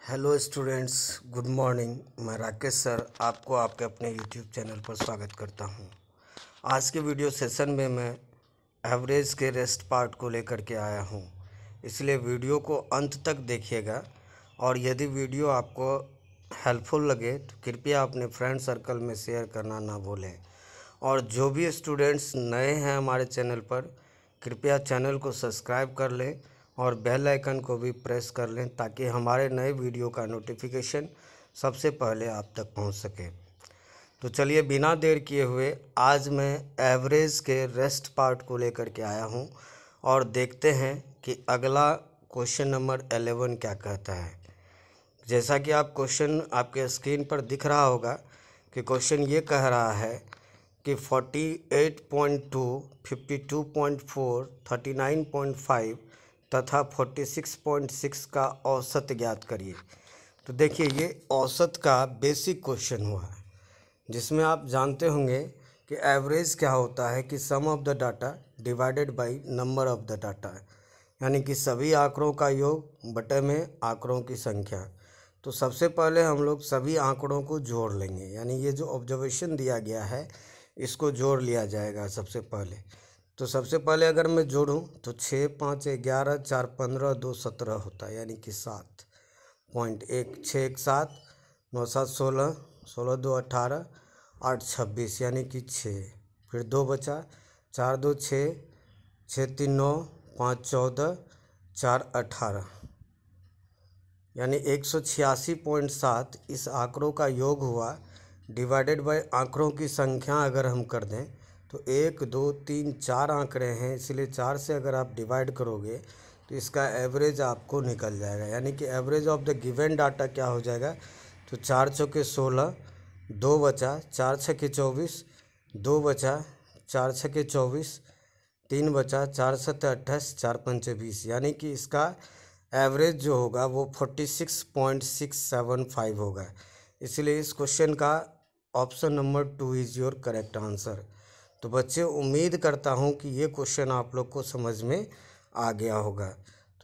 Hello students, good morning. मैं Rakesh sir आपको आपके अपने यूट्यूब चैनल पर स्वागत करता हूं। आज के वीडियो सेशन में मैं एवरेज के रेस्ट पार्ट को लेकर के आया हूं, इसलिए वीडियो को अंत तक देखिएगा। और यदि वीडियो आपको हेल्पफुल लगे तो कृपया अपने फ्रेंड सर्कल में शेयर करना ना भूलें। और जो भी स्टूडेंट्स नए हैं हमारे चैनल पर, कृपया चैनल को सब्सक्राइब कर लें और बेल आइकन को भी प्रेस कर लें ताकि हमारे नए वीडियो का नोटिफिकेशन सबसे पहले आप तक पहुंच सके। तो चलिए बिना देर किए हुए आज मैं एवरेज के रेस्ट पार्ट को लेकर के आया हूं और देखते हैं कि अगला क्वेश्चन नंबर 11 क्या कहता है। जैसा कि आप क्वेश्चन आपके स्क्रीन पर दिख रहा होगा कि क्वेश्चन ये कह रहा है कि 48.2, 52.4, 39.5 तथा 46.6 का औसत ज्ञात करिए। तो देखिए ये औसत का बेसिक क्वेश्चन हुआ है, जिसमें आप जानते होंगे कि एवरेज क्या होता है कि sum of the data divided by number of the data, यानी कि सभी आंकड़ों का योग बटे में आंकड़ों की संख्या। तो सबसे पहले हम लोग सभी आंकड़ों को जोड़ लेंगे, यानी ये जो ऑब्जर्वेशन दिया गया है इसको जोड़ लिया जाएगा सबसे पहले। तो सबसे पहले अगर मैं जोड़ूं तो 6, 5, 11, 4, 15, 2, 17 होता है, यानी कि 7.1, 6, 1, 7, 9, 7, 16, 16, 2, 18, 8, 26, यानी कि 6। फिर 2 बचा, 4, 2, 6, 6, 3, 9, 5, 14, 4, 18, यानी 186.7 इस आंकड़ों का योग हुआ। डिवाइडेड बाय आंकड़ों की संख्या अगर हम कर दें तो 1, 2, 3, 4 आंकड़े हैं, इसलिए 4 से अगर आप डिवाइड करोगे तो इसका एवरेज आपको निकल जाएगा, यानी कि average of the given data क्या हो जाएगा। तो 4 चौके 16, 2 बचा, 4 छके 24, 2 बचा, 4 छके 24, 3 बचा, 4 सत्ते 28, 4 पंचे 20, यानी कि इसका एवरेज जो होगा वो 46.675 होगा। इसलिए इस क्वेश्चन का option number 2 is your correct answer. तो बच्चे उम्मीद करता हूँ कि ये क्वेश्चन आप लोग को समझ में आ गया होगा।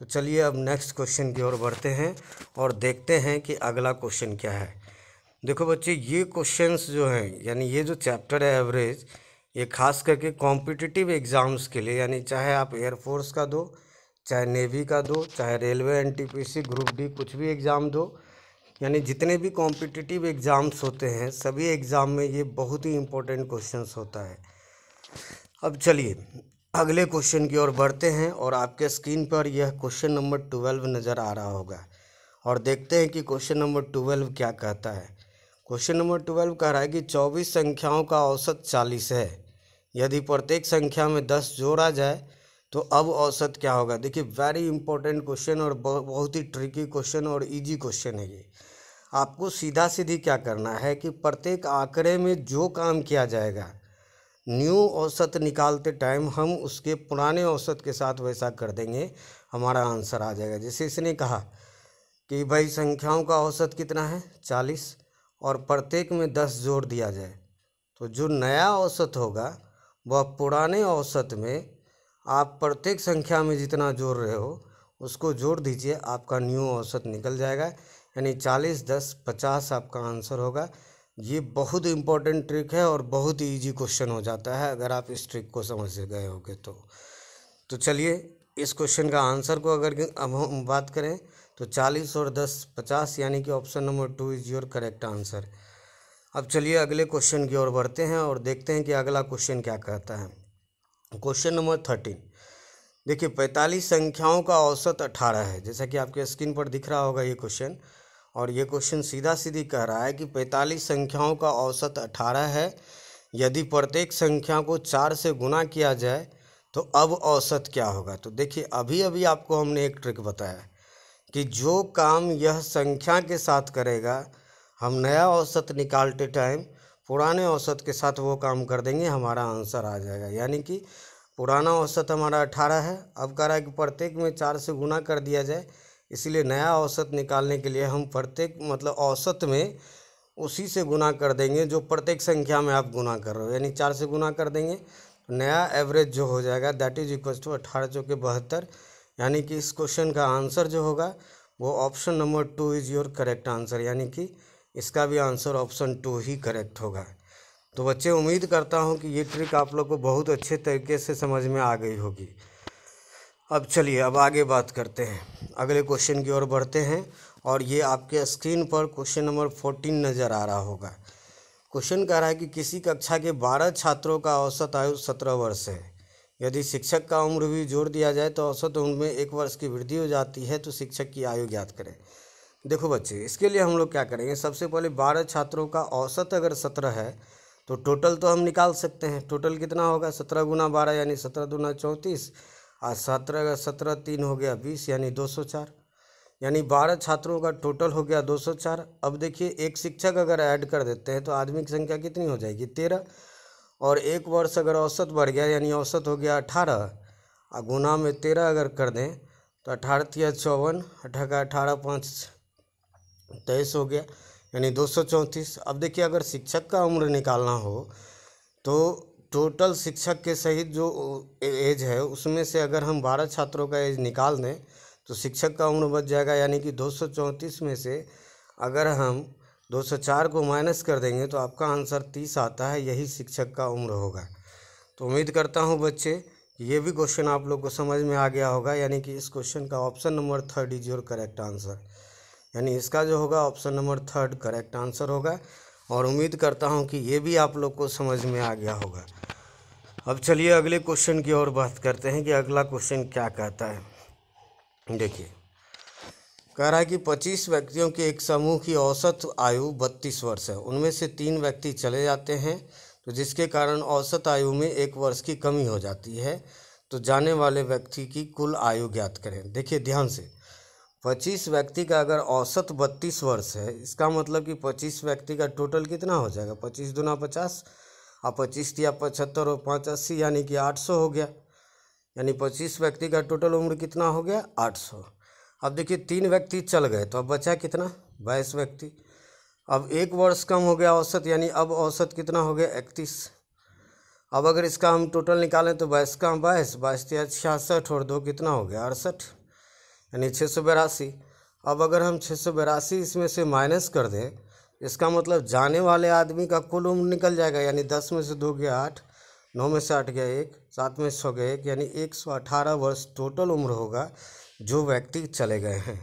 तो चलिए अब नेक्स्ट क्वेश्चन की ओर बढ़ते हैं और देखते हैं कि अगला क्वेश्चन क्या है। देखो बच्चे, ये क्वेश्चंस जो हैं, यानी ये जो चैप्टर है एवरेज, ये खास करके कॉम्पिटिटिव एग्ज़ाम्स के लिए, यानी चाहे आप एयरफोर्स का दो, चाहे नेवी का दो, चाहे रेलवे, एनटीपीसी, ग्रुप डी, कुछ भी एग्ज़ाम दो, यानी जितने भी कॉम्पिटिटिव एग्ज़ाम्स होते हैं सभी एग्ज़ाम में ये बहुत ही इम्पोर्टेंट क्वेश्चंस होता है। अब चलिए अगले क्वेश्चन की ओर बढ़ते हैं और आपके स्क्रीन पर यह क्वेश्चन नंबर 12 नज़र आ रहा होगा और देखते हैं कि क्वेश्चन नंबर 12 क्या कहता है। क्वेश्चन नंबर 12 कह रहा है कि 24 संख्याओं का औसत 40 है। यदि प्रत्येक संख्या में 10 जोड़ा जाए तो अब औसत क्या होगा। देखिए वेरी इंपॉर्टेंट क्वेश्चन और बहुत ही ट्रिकी क्वेश्चन और इजी क्वेश्चन है ये। आपको सीधा सीधी क्या करना है कि प्रत्येक आंकड़े में जो काम किया जाएगा, न्यू औसत निकालते टाइम हम उसके पुराने औसत के साथ वैसा कर देंगे, हमारा आंसर आ जाएगा। जैसे इसने कहा कि भाई संख्याओं का औसत कितना है 40 और प्रत्येक में 10 जोड़ दिया जाए, तो जो नया औसत होगा वह पुराने औसत में आप प्रत्येक संख्या में जितना जोड़ रहे हो उसको जोड़ दीजिए, आपका न्यू औसत निकल जाएगा, यानी 40, 10, 50 आपका आंसर होगा। ये बहुत इंपॉर्टेंट ट्रिक है और बहुत ही ईजी क्वेश्चन हो जाता है अगर आप इस ट्रिक को समझ गए होगे तो चलिए इस क्वेश्चन का आंसर को अगर अब हम बात करें तो 40 और 10 50, यानी कि option number 2 is your correct answer. अब चलिए अगले क्वेश्चन की ओर बढ़ते हैं और देखते हैं कि अगला क्वेश्चन क्या कहता है। क्वेश्चन नंबर 13, देखिए 45 संख्याओं का औसत 18 है। जैसा कि आपके स्क्रीन पर दिख रहा होगा ये क्वेश्चन, और ये क्वेश्चन सीधा सीधी कह रहा है कि 45 संख्याओं का औसत 18 है। यदि प्रत्येक संख्या को 4 से गुना किया जाए तो अब औसत क्या होगा। तो देखिए अभी अभी आपको हमने एक ट्रिक बताया कि जो काम यह संख्या के साथ करेगा, हम नया औसत निकालते टाइम पुराने औसत के साथ वो काम कर देंगे, हमारा आंसर आ जाएगा। यानी कि पुराना औसत हमारा 18 है, अब कह रहा है कि प्रत्येक में 4 से गुना कर दिया जाए, इसलिए नया औसत निकालने के लिए हम प्रत्येक मतलब औसत में उसी से गुना कर देंगे जो प्रत्येक संख्या में आप गुना कर रहे हो, यानी 4 से गुना कर देंगे, नया एवरेज जो हो जाएगा दैट इज इक्वल टू 18 चौके 72, यानी कि इस क्वेश्चन का आंसर जो होगा वो option number 2 is your correct answer, यानी कि इसका भी आंसर ऑप्शन 2 ही करेक्ट होगा। तो बच्चे उम्मीद करता हूँ कि ये ट्रिक आप लोग को बहुत अच्छे तरीके से समझ में आ गई होगी। अब चलिए अब आगे बात करते हैं, अगले क्वेश्चन की ओर बढ़ते हैं। और ये आपके स्क्रीन पर क्वेश्चन नंबर 14 नज़र आ रहा होगा। क्वेश्चन कह रहा है कि किसी कक्षा के 12 छात्रों का औसत आयु 17 वर्ष है। यदि शिक्षक का उम्र भी जोड़ दिया जाए तो औसत उम्र में 1 वर्ष की वृद्धि हो जाती है, तो शिक्षक की आयु ज्ञात करें। देखो बच्चे, इसके लिए हम लोग क्या करेंगे, सबसे पहले 12 छात्रों का औसत अगर 17 है तो टोटल तो हम निकाल सकते हैं। टोटल कितना होगा, 17 गुना 12 यानी 17 दूना 34, और 17 3 हो गया 20 यानी 204, यानी 12 छात्रों का टोटल हो गया 204। अब देखिए एक शिक्षक अगर ऐड कर देते हैं तो आदमी की संख्या कितनी हो जाएगी, 13, और 1 वर्ष अगर औसत बढ़ गया यानी औसत हो गया 18, और गुना में 13 अगर कर दें तो 18 × 54, 18 5 23 हो गया यानी 234। अब देखिए अगर शिक्षक का उम्र निकालना हो तो टोटल शिक्षक के सहित जो एज है उसमें से अगर हम 12 छात्रों का एज निकाल दें तो शिक्षक का उम्र बच जाएगा, यानी कि 234 में से अगर हम 204 को माइनस कर देंगे तो आपका आंसर 30 आता है, यही शिक्षक का उम्र होगा। तो उम्मीद करता हूँ बच्चे ये भी क्वेश्चन आप लोग को समझ में आ गया होगा, यानी कि इस क्वेश्चन का option number 3 is your correct answer, यानी इसका जो होगा ऑप्शन नंबर 3 करेक्ट आंसर होगा। और उम्मीद करता हूँ कि ये भी आप लोग को समझ में आ गया होगा। अब चलिए अगले क्वेश्चन की ओर बात करते हैं कि अगला क्वेश्चन क्या कहता है। देखिए कह रहा है कि 25 व्यक्तियों के एक समूह की औसत आयु 32 वर्ष है। उनमें से 3 व्यक्ति चले जाते हैं, तो जिसके कारण औसत आयु में 1 वर्ष की कमी हो जाती है। तो जाने वाले व्यक्ति की कुल आयु ज्ञात करें। देखिए ध्यान से, 25 व्यक्ति का अगर औसत 32 वर्ष है, इसका मतलब कि 25 व्यक्ति का टोटल कितना हो जाएगा, 25 दूना 50, और 25 या 75 और 5 80 यानी कि 800 हो गया, यानी 25 व्यक्ति का टोटल उम्र कितना हो गया, 800। अब देखिए 3 व्यक्ति चल गए तो अब बचा कितना, 22 व्यक्ति। अब 1 वर्ष कम हो गया औसत, यानी अब औसत कितना हो गया, 31। अब अगर इसका हम टोटल निकालें तो 22 का 22, 22 या 66 और 2 कितना हो गया, 68, यानी 682। अब अगर हम 682 इसमें से माइनस कर दें, इसका मतलब जाने वाले आदमी का कुल उम्र निकल जाएगा, यानी 10 में से 2 गया 8, 9 में से 8 गया 1, 7 में से 6 गया 1, यानी 118 वर्ष टोटल उम्र होगा जो व्यक्ति चले गए हैं।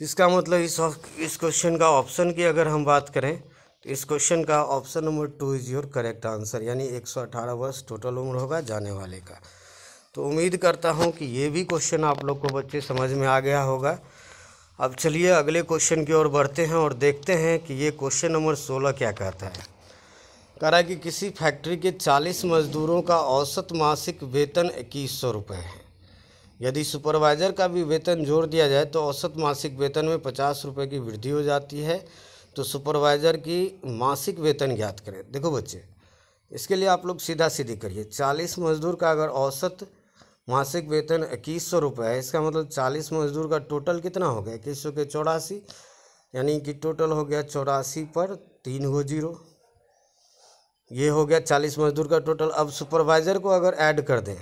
इसका मतलब इस क्वेश्चन का ऑप्शन की अगर हम बात करें तो इस क्वेश्चन का option number 2 is your correct answer, यानी 118 वर्ष टोटल उम्र होगा जाने वाले का। तो उम्मीद करता हूँ कि ये भी क्वेश्चन आप लोग को बच्चे समझ में आ गया होगा। अब चलिए अगले क्वेश्चन की ओर बढ़ते हैं और देखते हैं कि ये क्वेश्चन नंबर 16 क्या कहता है। कह रहा है कि किसी फैक्ट्री के 40 मजदूरों का औसत मासिक वेतन 2100 रुपये है। यदि सुपरवाइज़र का भी वेतन जोड़ दिया जाए तो औसत मासिक वेतन में 50 रुपये की वृद्धि हो जाती है। तो सुपरवाइज़र की मासिक वेतन ज्ञात करें। देखो बच्चे, इसके लिए आप लोग सीधा सीधी करिए। 40 मजदूर का अगर औसत मासिक वेतन 2100 रुपये है, इसका मतलब 40 मजदूर का टोटल कितना हो गया, 2100 के 84, यानी कि टोटल हो गया 84 पर 3 गो 0, ये हो गया 40 मजदूर का टोटल। अब सुपरवाइज़र को अगर ऐड कर दें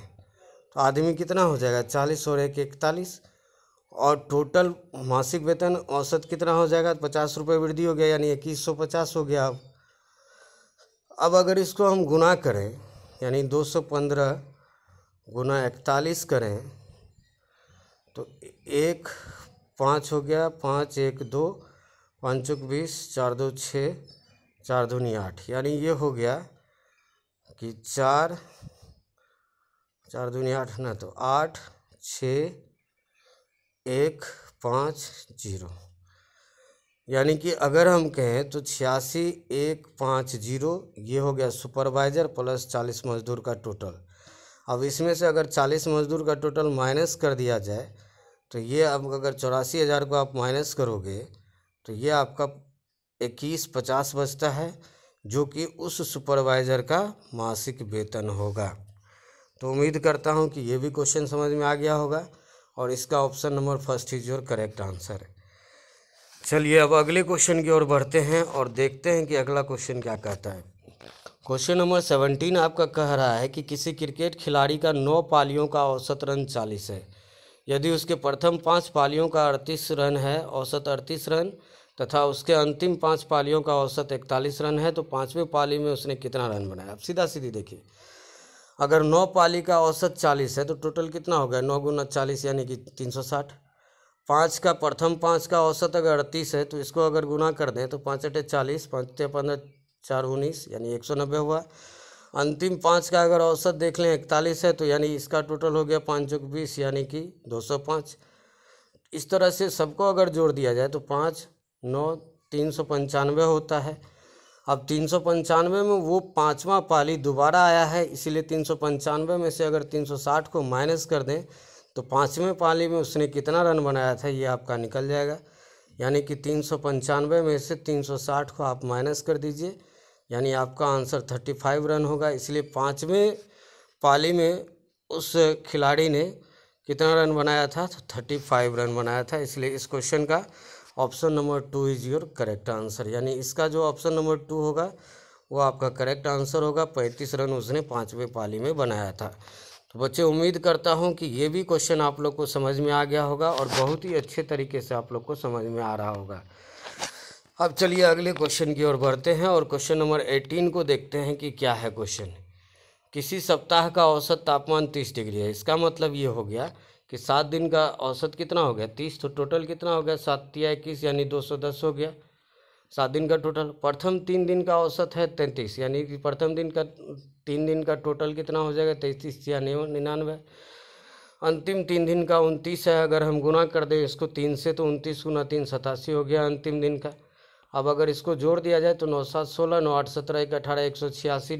तो आदमी कितना हो जाएगा, 40 और 1 41, और टोटल मासिक वेतन औसत कितना हो जाएगा, 50 रुपये वृद्धि हो गया, यानी 2150 हो गया। अब अगर इसको हम गुना करें, यानी 215 गुना 41 करें तो 1 5 हो गया, 5 1 2, 5 20, 4 2 6, 4 दूनी 8, यानी ये हो गया कि 4 दूनी 8 ना, तो 8 6 1 5 0, यानी कि अगर हम कहें तो 86 1 5 0, ये हो गया सुपरवाइज़र प्लस 40 मजदूर का टोटल। अब इसमें से अगर 40 मजदूर का टोटल माइनस कर दिया जाए तो ये अब अगर 84,000 को आप माइनस करोगे तो ये आपका 2150 बचता है, जो कि उस सुपरवाइज़र का मासिक वेतन होगा। तो उम्मीद करता हूँ कि ये भी क्वेश्चन समझ में आ गया होगा और इसका option number 1 is your correct answer. चलिए अब अगले क्वेश्चन की ओर बढ़ते हैं और देखते हैं कि अगला क्वेश्चन क्या कहता है। क्वेश्चन नंबर 17 आपका कह रहा है कि किसी क्रिकेट खिलाड़ी का 9 पारियों का औसत रन 40 है। यदि उसके प्रथम 5 पालियों का 38 रन है, औसत 38 रन, तथा उसके अंतिम 5 पालियों का औसत 41 रन है, तो 5वें पाली में उसने कितना रन बनाया। अब सीधा सीधी देखिए, अगर 9 पाली का औसत 40 है तो टोटल कितना हो गया, 9 गुना 40 यानी कि 360। 5 का प्रथम 5 का औसत अगर 38 है तो इसको अगर गुना कर दें तो 5 अटे 40, 5 15 4 19 यानी 190 हुआ। अंतिम 5 का अगर औसत देख लें 41 है तो यानी इसका टोटल हो गया 5 + 20 यानी कि 205। इस तरह से सबको अगर जोड़ दिया जाए तो 5 9 395 होता है। अब 395 में वो 5वां पाली दोबारा आया है, इसीलिए 395 में से अगर 360 को माइनस कर दें तो 5वें पाली में उसने कितना रन बनाया था ये आपका निकल जाएगा। यानी कि 395 में से 360 को आप माइनस कर दीजिए, यानी आपका आंसर 35 रन होगा। इसलिए 5वें पाली में उस खिलाड़ी ने कितना रन बनाया था, तो 35 रन बनाया था। इसलिए इस क्वेश्चन का option number 2 is your correct answer, यानी इसका जो ऑप्शन नंबर 2 होगा वो आपका करेक्ट आंसर होगा। 35 रन उसने 5वें पाली में बनाया था। तो बच्चे, उम्मीद करता हूँ कि ये भी क्वेश्चन आप लोग को समझ में आ गया होगा और बहुत ही अच्छे तरीके से आप लोग को समझ में आ रहा होगा। अब चलिए अगले क्वेश्चन की ओर बढ़ते हैं और क्वेश्चन नंबर 18 को देखते हैं कि क्या है क्वेश्चन। किसी सप्ताह का औसत तापमान 30 डिग्री है। इसका मतलब ये हो गया कि 7 दिन का औसत कितना हो गया, 30, तो टोटल कितना हो गया, 7 × 21 यानी 210 हो गया 7 दिन का टोटल। प्रथम 3 दिन का औसत है 33, यानी कि प्रथम दिन का 3 दिन का टोटल कितना हो जाएगा, 33 या 99। अंतिम 3 दिन का 29 है, अगर हम गुना कर दें इसको 3 से तो 29 × 3 87 हो गया अंतिम दिन का। अब अगर इसको जोड़ दिया जाए तो 9 7 16, 9 8 17, 1 18, 186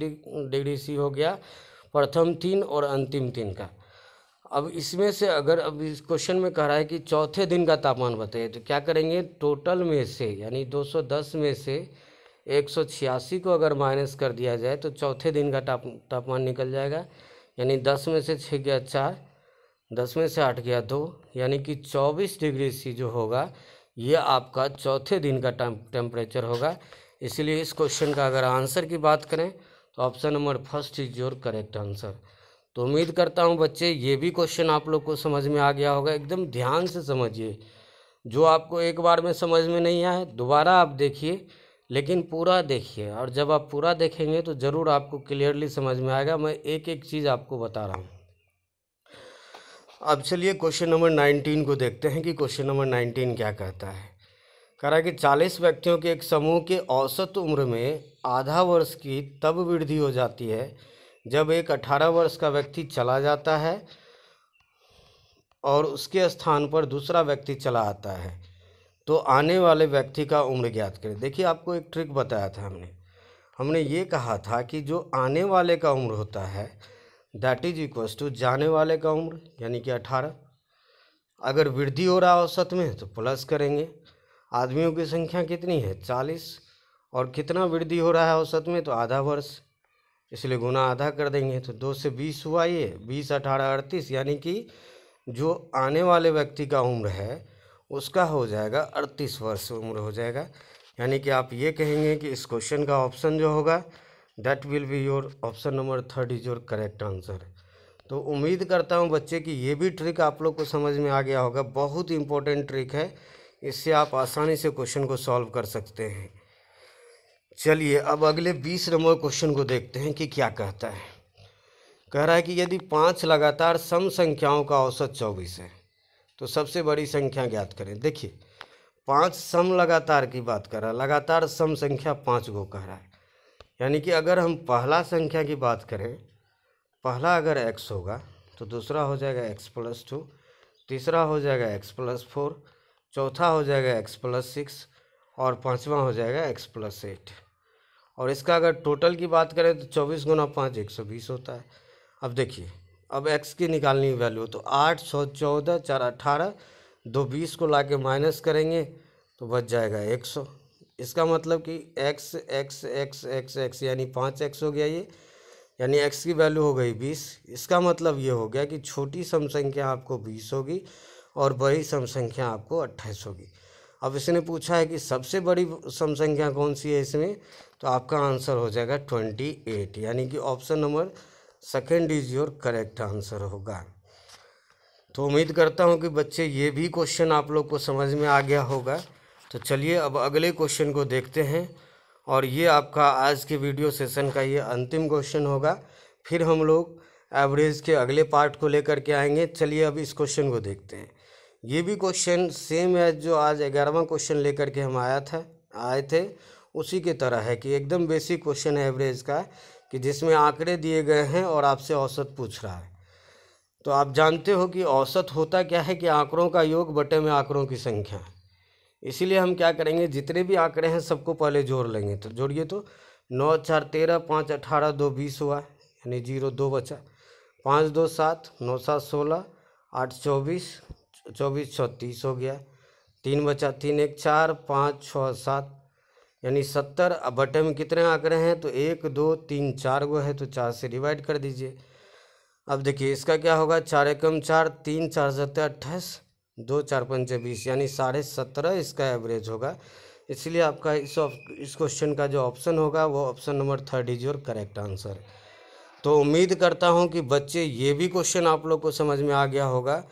डिग्री सी हो गया प्रथम 3 और अंतिम 3 का। अब इसमें से अगर अब इस क्वेश्चन में कह रहा है कि चौथे दिन का तापमान बताइए, तो क्या करेंगे, टोटल में से यानी 210 में से 186 को अगर माइनस कर दिया जाए तो चौथे दिन का तापमान निकल जाएगा। यानी 10 में से 6 गया 4, 10 में से 8 गया 2, यानी कि 24 डिग्री सी जो होगा ये आपका चौथे दिन का टेम्परेचर होगा। इसलिए इस क्वेश्चन का अगर आंसर की बात करें तो option number 1 is your correct answer. तो उम्मीद करता हूं बच्चे ये भी क्वेश्चन आप लोग को समझ में आ गया होगा। एकदम ध्यान से समझिए, जो आपको एक बार में समझ में नहीं आए दोबारा आप देखिए, लेकिन पूरा देखिए, और जब आप पूरा देखेंगे तो ज़रूर आपको क्लियरली समझ में आएगा। मैं एक एक चीज़ आपको बता रहा हूँ। अब चलिए क्वेश्चन नंबर 19 को देखते हैं कि क्वेश्चन नंबर 19 क्या कहता है। कह रहा है कि 40 व्यक्तियों के एक समूह के औसत उम्र में आधा वर्ष की तब वृद्धि हो जाती है जब एक 18 वर्ष का व्यक्ति चला जाता है और उसके स्थान पर दूसरा व्यक्ति चला आता है, तो आने वाले व्यक्ति का उम्र ज्ञात करें। देखिए, आपको एक ट्रिक बताया था हमने ये कहा था कि जो आने वाले का उम्र होता है दैट इज इक्वल्स टू जाने वाले का उम्र यानी कि 18। अगर वृद्धि हो रहा है औसत में तो प्लस करेंगे। आदमियों की संख्या कितनी है, 40, और कितना वृद्धि हो रहा है औसत में, तो आधा वर्ष, इसलिए गुना आधा कर देंगे। तो 2 से 20 हुआ, ये 20 18 38, यानी कि जो आने वाले व्यक्ति का उम्र है उसका हो जाएगा 38 वर्ष उम्र हो जाएगा। यानी कि आप ये कहेंगे कि इस क्वेश्चन का ऑप्शन जो होगा that will be your option number 3 is your correct answer. तो उम्मीद करता हूँ बच्चे कि ये भी ट्रिक आप लोग को समझ में आ गया होगा। बहुत इंपॉर्टेंट ट्रिक है, इससे आप आसानी से क्वेश्चन को सॉल्व कर सकते हैं। चलिए अब अगले 20 नंबर क्वेश्चन को देखते हैं कि क्या कहता है। कह रहा है कि यदि 5 लगातार सम संख्याओं का औसत 24 है तो सबसे बड़ी संख्या ज्ञात करें। देखिए, 5 सम लगातार की बात कर रहा है, लगातार सम संख्या 5 को कह रहा है। यानी कि अगर हम पहला संख्या की बात करें, पहला अगर x होगा तो दूसरा हो जाएगा x + 2, तीसरा हो जाएगा x + 4, चौथा हो जाएगा x + 6 और पांचवा हो जाएगा x + 8। और इसका अगर टोटल की बात करें तो 24 × 5 120 होता है। अब देखिए, अब x की निकालनी वैल्यू तो 8 6 14 4 18, 2 20 को लाके माइनस करेंगे तो बच जाएगा 100। इसका मतलब कि x x x x x यानी 5x हो गया ये, यानी x की वैल्यू हो गई 20। इसका मतलब ये हो गया कि छोटी सम संख्या आपको 20 होगी और बड़ी सम संख्या आपको 28 होगी। अब इसने पूछा है कि सबसे बड़ी सम संख्या कौन सी है इसमें, तो आपका आंसर हो जाएगा 28, यानी कि option number 2 is your correct answer होगा। तो उम्मीद करता हूँ कि बच्चे ये भी क्वेश्चन आप लोग को समझ में आ गया होगा। तो चलिए अब अगले क्वेश्चन को देखते हैं, और ये आपका आज के वीडियो सेशन का ये अंतिम क्वेश्चन होगा। फिर हम लोग एवरेज के अगले पार्ट को लेकर के आएंगे। चलिए अब इस क्वेश्चन को देखते हैं। ये भी क्वेश्चन सेम है जो आज 11वां क्वेश्चन लेकर के हम आए थे, उसी के तरह है कि एकदम बेसिक क्वेश्चन है एवरेज का, कि जिसमें आंकड़े दिए गए हैं और आपसे औसत पूछ रहा है। तो आप जानते हो कि औसत होता क्या है कि आंकड़ों का योग बटे में आंकड़ों की संख्या। इसीलिए हम क्या करेंगे, जितने भी आंकड़े हैं सबको पहले जोड़ लेंगे। तो जोड़िए, तो 9 4 13, 5 18, 2 20 हुआ, यानी 0 2 बचा, 5 2 7, 9 7 16, 8 24, 24 36 हो गया, 3 बचा, 3 1 4, 5 6 7, यानी 70। अब बटे में कितने आंकड़े हैं, तो 1 2 3 4 गो है, तो 4 से डिवाइड कर दीजिए। अब देखिए इसका क्या होगा, 4 एकम 4, 3 4 7 28, 2 4 5 20, यानी 17.5 इसका एवरेज होगा। इसलिए आपका इस क्वेश्चन का जो ऑप्शन होगा वो option number 3 is your correct answer. तो उम्मीद करता हूँ कि बच्चे ये भी क्वेश्चन आप लोग को समझ में आ गया होगा।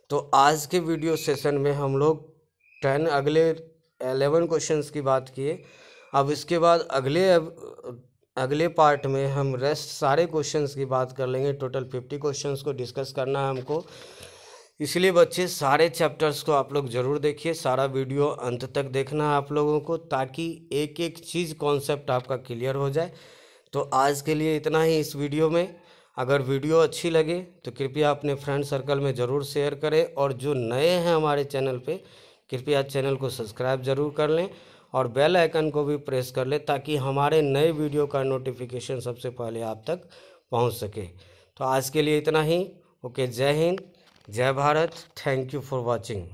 तो आज के वीडियो सेशन में हम लोग 11 क्वेश्चंस की बात किए। अब इसके बाद अगले पार्ट में हम रेस्ट सारे क्वेश्चंस की बात कर लेंगे। टोटल 50 क्वेश्चंस को डिस्कस करना है हमको। इसलिए बच्चे सारे चैप्टर्स को आप लोग ज़रूर देखिए, सारा वीडियो अंत तक देखना है आप लोगों को, ताकि एक एक चीज़ कॉन्सेप्ट आपका क्लियर हो जाए। तो आज के लिए इतना ही इस वीडियो में। अगर वीडियो अच्छी लगे तो कृपया अपने फ्रेंड सर्कल में ज़रूर शेयर करें, और जो नए हैं हमारे चैनल पे कृपया चैनल को सब्सक्राइब ज़रूर कर लें और बेल आइकन को भी प्रेस कर लें, ताकि हमारे नए वीडियो का नोटिफिकेशन सबसे पहले आप तक पहुंच सके। तो आज के लिए इतना ही। ओके, जय हिंद, जय Bharat, thank you for watching.